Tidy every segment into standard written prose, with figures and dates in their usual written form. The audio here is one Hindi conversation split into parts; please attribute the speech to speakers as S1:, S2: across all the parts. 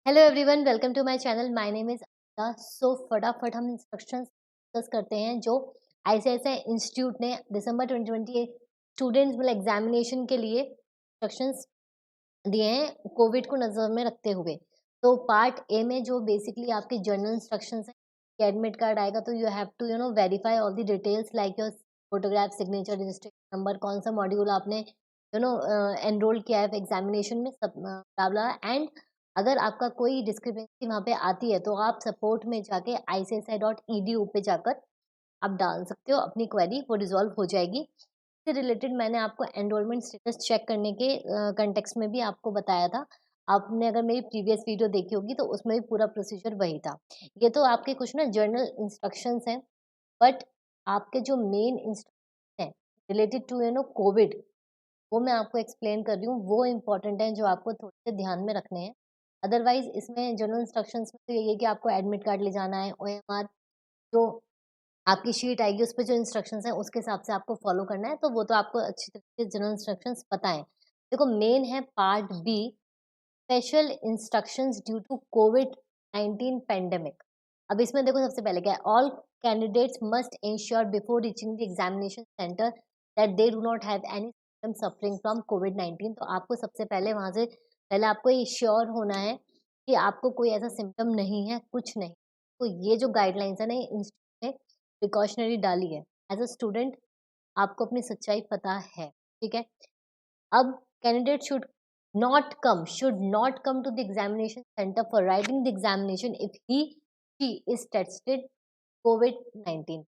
S1: Hello everyone, welcome to my channel. My name is Anita. So फटाफट हम इंस्ट्रक्शंस डिस्कस करते हैं जो आईसीआईसीआई इंस्टीट्यूट ने दिसंबर 2020 स्टूडेंट्स मतलब एग्जामिनेशन के लिए इंस्ट्रक्शंस दिए हैं कोविड को नज़र में रखते हुए। तो पार्ट ए में जो बेसिकली आपके जर्नल इंस्ट्रक्शंस हैं कि एडमिट कार्ड आएगा तो you have to verify all the details like your photograph, signature, registration number, कौन सा मॉड्यूल आपने एनरोल किया है एग्जामिनेशन में, सब बला एंड अगर आपका कोई डिस्क्रिपेंसी वहाँ पे आती है तो आप सपोर्ट में जाके ICSI.edu पे जाकर आप डाल सकते हो अपनी क्वेरी, वो रिजॉल्व हो जाएगी। इससे रिलेटेड मैंने आपको एनरोलमेंट स्टेटस चेक करने के कंटेक्स्ट में भी आपको बताया था। आपने अगर मेरी प्रीवियस वीडियो देखी होगी तो उसमें भी पूरा प्रोसीजर वही था। ये तो आपके कुछ ना जर्नल इंस्ट्रक्शंस हैं, बट आपके जो मेन इंस्ट्रक्शन हैं रिलेटेड टू कोविड, वो मैं आपको एक्सप्लेन कर रही हूँ। वो इम्पोर्टेंट है जो आपको थोड़े से ध्यान में रखने हैं। अदरवाइज इसमें जनरल इंस्ट्रक्शंस में तो यही है कि आपको एडमिट कार्ड ले जाना है, OMR जो आपकी शीट आएगी उस पे जो इंस्ट्रक्शंस हैं उसके हिसाब से आपको फॉलो करना है, तो वो तो आपको अच्छी तरीके से जनरल इंस्ट्रक्शंस पता है। देखो, मेन है part B, special instructions due to कोविड-19 पेंडेमिक। अब इसमें देखो सबसे पहले क्या है, all candidates must ensure before reaching the examination centre that they do not have any symptom suffering from कोविड-19। तो आपको सबसे पहले वहां से पहले आपको ये श्योर होना है कि आपको कोई ऐसा सिम्टम नहीं है, कुछ नहीं। तो ये जो गाइडलाइंस है ना, इंस्टीट्यूट ने प्रिकॉशनरी डाली है। एज अ स्टूडेंट आपको अपनी सच्चाई पता है, ठीक है। अब candidate should not come to the examination centre for writing the examination if he she is tested कोविड-19।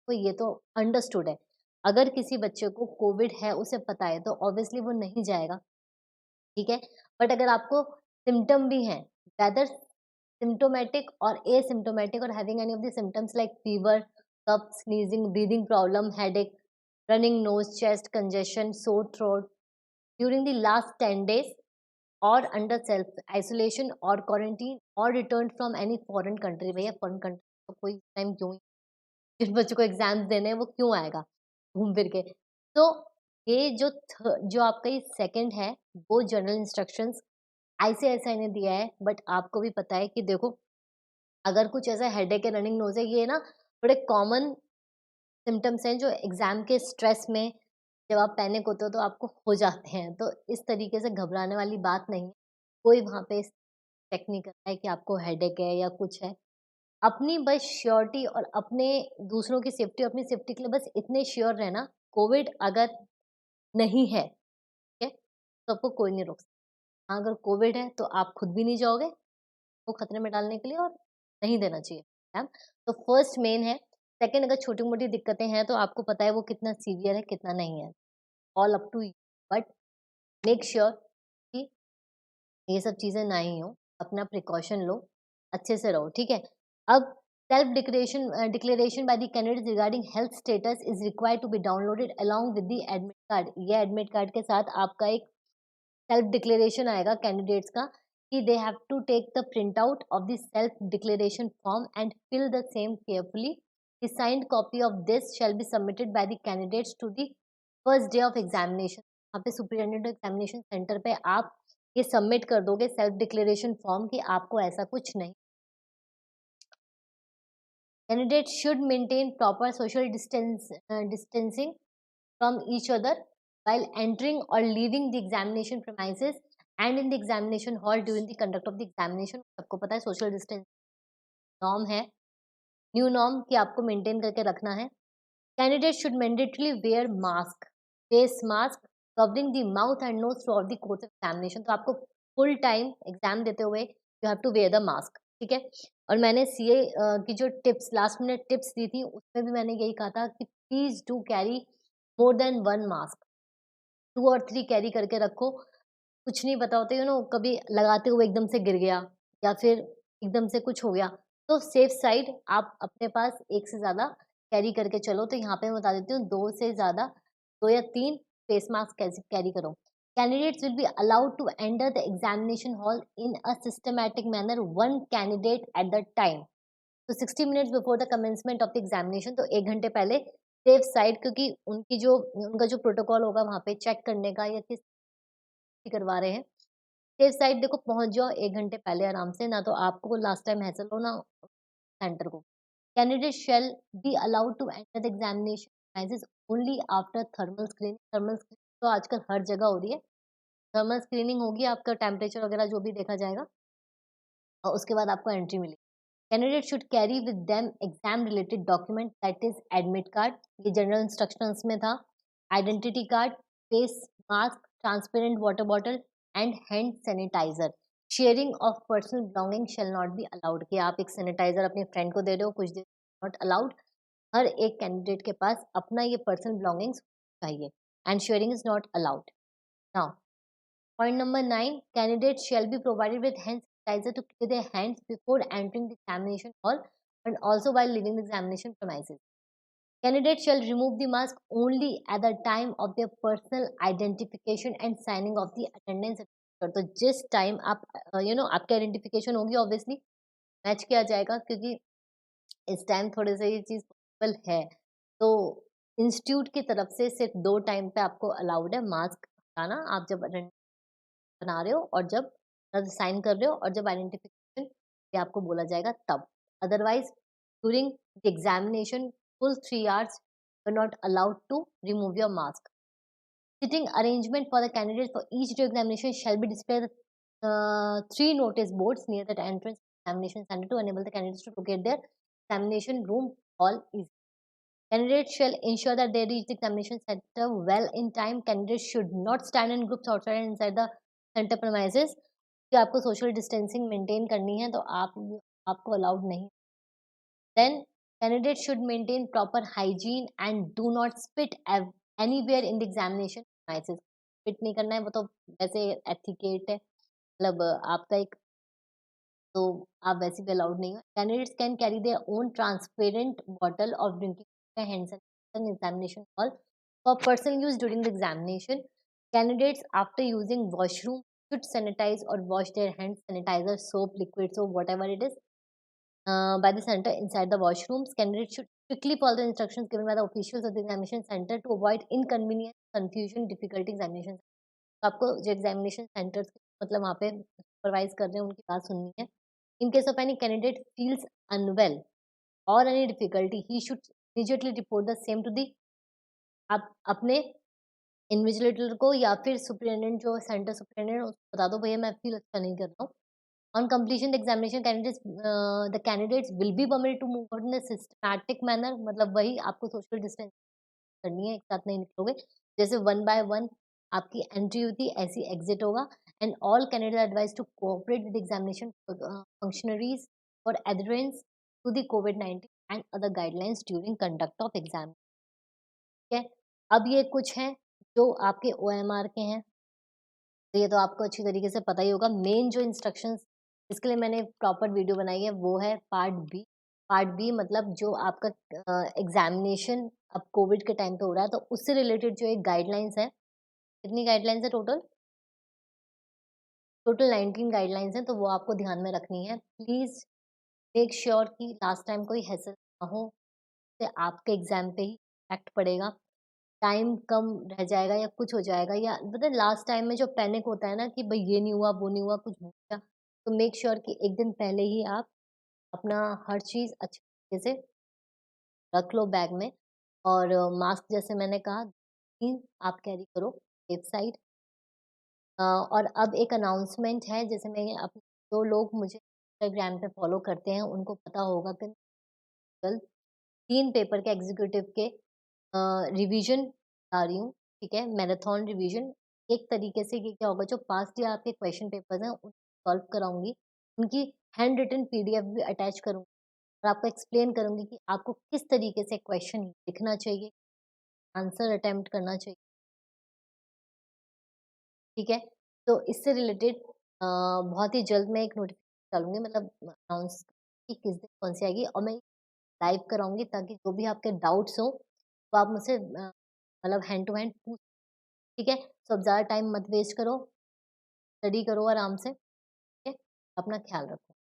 S1: तो ये तो अंडरस्टूड है। अगर किसी बच्चे को कोविड है, उसे पता है, तो ऑब्वियसली वो नहीं जाएगा, ठीक है। बट अगर आपको सिम्टम भी हैं, वेदर सिम्टोमेटिक और एसिम्टोमेटिक और having any of the symptoms like fever, cough, sneezing, breathing problem, headache, running nose, chest congestion, sore throat during the last 10 days और अंडर सेल्फ आइसोलेशन और क्वारंटीन और return from any foreign country. भैया फॉरेन कंट्री तो कोई टाइम क्यों ही, जिन बच्चों को एग्जाम्स देने हैं वो क्यों आएगा घूम फिर के। तो ये जो आपका ये सेकंड है, वो जनरल इंस्ट्रक्शंस आईसीआईसीआई ने दिया है। बट आपको भी पता है कि देखो, अगर कुछ ऐसा हेडेक है, रनिंग नोज है, ये ना बड़े कॉमन सिम्टम्स हैं जो एग्जाम के स्ट्रेस में जब आप पैनिक होते हो तो आपको हो जाते हैं। तो इस तरीके से घबराने वाली बात नहीं है। कोई वहाँ पे चेक नहीं करता है कि आपको हेडेक है या कुछ है। अपनी बस श्योरिटी और अपने दूसरों की सेफ्टी, अपनी सेफ्टी के लिए बस इतने श्योर रहना, कोविड अगर नहीं है, ठीक है, तो आपको कोई नहीं रोक सकता। हाँ, अगर कोविड है तो आप खुद भी नहीं जाओगे वो खतरे में डालने के लिए, और नहीं देना चाहिए एग्ज़ाम। तो फर्स्ट मेन है। सेकंड, अगर छोटी-मोटी दिक्कतें हैं तो आपको पता है वो कितना सीवियर है, कितना नहीं है। All up to you, but make sure कि ये सब चीज़ें ना ही हो। अपना प्रिकॉशन लो, अच्छे से रहो, ठीक है। अब self declaration by the candidates regarding health status is required to be downloaded along with the admit card. ये एडमिट कार्ड के साथ आपका एक सेल्फ डिक्लेरेशन आएगा कैंडिडेट्स का कि they have to take the print out of the self declaration form and fill the same carefully. The signed copy of this shall be submitted by the candidates to the first day of examination. वहाँ पे सुपरिटेंडेंट एग्जामिनेशन सेंटर पे आप ये सबमिट कर दोगे सेल्फ डिक्लेरेशन फॉर्म कि आपको ऐसा कुछ नहीं। Candidate should maintain proper social distancing from each other while entering or leaving the examination premises and in the examination hall during the conduct of the examination। सबको पता है सोशल डिस्टेंस नॉर्म है, न्यू नॉर्म कि आपको मेंटेन करके रखना है। Candidate should mandatorily wear mask, face mask covering the mouth and nose throughout the course of examination. तो आपको फुल टाइम एग्जाम देते हुए you have to wear the mask, ठीक है। और मैंने सीए की जो टिप्स, लास्ट मिनट टिप्स दी थी, उसमें भी मैंने यही कहा था कि please do carry more than one mask, 2 और 3 कैरी करके रखो। कुछ नहीं पता होता कभी लगाते हुए एकदम से गिर गया या फिर एकदम से कुछ हो गया, तो सेफ साइड आप अपने पास 1 से ज़्यादा कैरी करके चलो। तो यहाँ पे मैं बता देती हूँ 2 से ज़्यादा, 2 या 3 फेस मास्क कैसे कैरी करो। Candidates will be allowed to enter the examination hall in a systematic manner, 1 candidate at the time. तो 60 minutes before the commencement of the examination, तो 1 घंटे पहले सेफ साइड, क्योंकि उनका जो प्रोटोकॉल होगा वहाँ पे चेक करने का या किस करवा रहे हैं, सेफ साइड देखो पहुँच जाओ 1 घंटे पहले आराम से, ना तो आपको लास्ट टाइम हैसल हो ना सेंटर को। Candidate shall be allowed to enter the examination premises only after thermal screening. Thermal screening तो आजकल हर जगह हो रही है। थर्मल स्क्रीनिंग होगी, आपका टेम्परेचर वगैरह जो भी देखा जाएगा और उसके बाद आपको एंट्री मिलेगी। Candidate should carry with them exam related document that is admit card, ये जनरल इंस्ट्रक्शंस में था, identity card, face mask, transparent water bottle and hand sanitizer. Sharing of personal belonging shall not be allowed, कि आप एक सैनिटाइजर अपने फ्रेंड को दे रहे हो कुछ देर, नॉट अलाउड। हर एक कैंडिडेट के पास अपना ये पर्सनल बिलोंगिंग्स चाहिए and sharing is not allowed. Now point number 9, candidates shall be provided with hand sanitizer to clear their hands before entering the examination hall and also while leaving the examination premises. Candidates shall remove the mask only at the time of their personal identification and signing of the attendance register. तो जिस टाइम आप आपकी आइडेंटिफिकेशन होगी ऑब्वियसली मैच किया जाएगा, क्योंकि इस टाइम थोड़े से ये चीज़ पॉसिबल है। तो इंस्टीट्यूट की तरफ से सिर्फ 2 टाइम पे आपको अलाउड है मास्क हटाना, आप जब बना रहे हो और जब साइन कर रहे हो और जब आइडेंटिफिकेशन ये आपको बोला जाएगा तब। Otherwise during the examination full 3 hours you are not allowed to remove your mask. Sitting arrangement for the candidates for each day examination shall be displayed at 3 notice boards near the entrance examination center to enable the candidates to locate their examination room hall easily. Candidates shall ensure that they reach the examination center well in time. Candidates should not stand in groups outside and inside the center premises. कि आपको सोशल डिस्टेंसिंग मेंटेन करनी है तो आपको अलाउड नहीं। Then candidate should maintain proper hygiene and do not spit anywhere in the examination premises. Spit नहीं करना है, वो तो वैसे एथिकेट है, मतलब आपका एक, तो आप वैसे भी अलाउड नहीं हो। Candidates can carry their own transparent bottle of drinking hand sanitizer in examination hall for personal use during the examination. Candidates after using washroom should sanitize or wash their hands, sanitizer, soap, liquid soap, whatever it is, by the center inside the washrooms. Candidates should strictly follow the instructions given by the officials of the examination center to avoid inconvenience, confusion, difficulty examination. तो आपको जो एग्जामिनेशन सेंटर्स मतलब वहाँ पे सुपरवाइज कर रहे हैं उनकी बात सुननी है। In case of any candidate feels unwell और any difficulty he should immediately report the same to the, आप अपने इन्विजिलेटर को या फिर सुपरिटेंडेंट जो सेंटर सुपरिटेंडेंट उसको बता दो भैया मैं फील अच्छा नहीं कर रहा हूँ। On completion the examination candidates the candidates will be permitted to move out in a systematic manner, मतलब वही आपको सोशल डिस्टेंस करनी है, एक साथ नहीं निकलोगे। जैसे 1 बाय 1 आपकी एंट्री हुई थी ऐसी एग्जिट होगा। And all candidate advise to cooperate with examination functionaries for adherence to the कोविड-19 and other guidelines during conduct of exam. ठीक है, अब ये कुछ हैं जो आपके ओएमआर के हैं, तो ये तो आपको अच्छी तरीके से पता ही होगा। मेन जो इंस्ट्रक्शंस इसके लिए मैंने प्रॉपर वीडियो बनाई है वो है पार्ट बी। पार्ट बी मतलब जो आपका एग्जामिनेशन अब कोविड के टाइम पे हो रहा है, तो उससे रिलेटेड जो एक गाइडलाइंस है, कितनी गाइडलाइंस है टोटल? टोटल 19 गाइडलाइंस हैं, तो वो आपको ध्यान में रखनी है। प्लीज़ मेक श्योर कि लास्ट टाइम कोई हैसल ना हो, इससे आपके एग्ज़ाम पे ही इफ़ेक्ट पड़ेगा। टाइम कम रह जाएगा या कुछ हो जाएगा, या पता है लास्ट टाइम में जो पैनिक होता है ना कि भाई ये नहीं हुआ, वो नहीं हुआ, कुछ हो गया, तो मेक श्योर कि 1 दिन पहले ही आप अपना हर चीज़ अच्छे तरीके से रख लो बैग में। और मास्क जैसे मैंने कहा 3 आप कैरी करो सेफ साइड। और अब एक अनाउंसमेंट है, जैसे मैं जो लोग मुझे इंस्टाग्राम पे फॉलो करते हैं उनको पता होगा कि कल 3 पेपर के एग्जीक्यूटिव के रिवीजन बता रही हूँ, ठीक है? Marathon revision. एक तरीके से ये क्या होगा, जो पास्ट ईयर आपके क्वेश्चन पेपर्स हैं उनको सॉल्व कराऊँगी। उनकी हैंड रिटन पीडीएफ भी अटैच करूँगी और आपको एक्सप्लेन करूँगी कि आपको किस तरीके से क्वेश्चन लिखना चाहिए, आंसर अटेम्प्ट करना चाहिए, ठीक है? तो इससे रिलेटेड बहुत ही जल्द मैं एक नोटिफिकेशन डालूँगी, मतलब अनाउंस कि किस दिन कौन-सी आएगी, और मैं लाइव कराऊँगी ताकि जो भी आपके डाउट्स हो वो आप मुझसे मतलब हैंड टू हैंड पूछ, ठीक है? सो अब ज़्यादा टाइम मत वेस्ट करो, स्टडी करो आराम से, ठीक है? अपना ख़्याल रखो।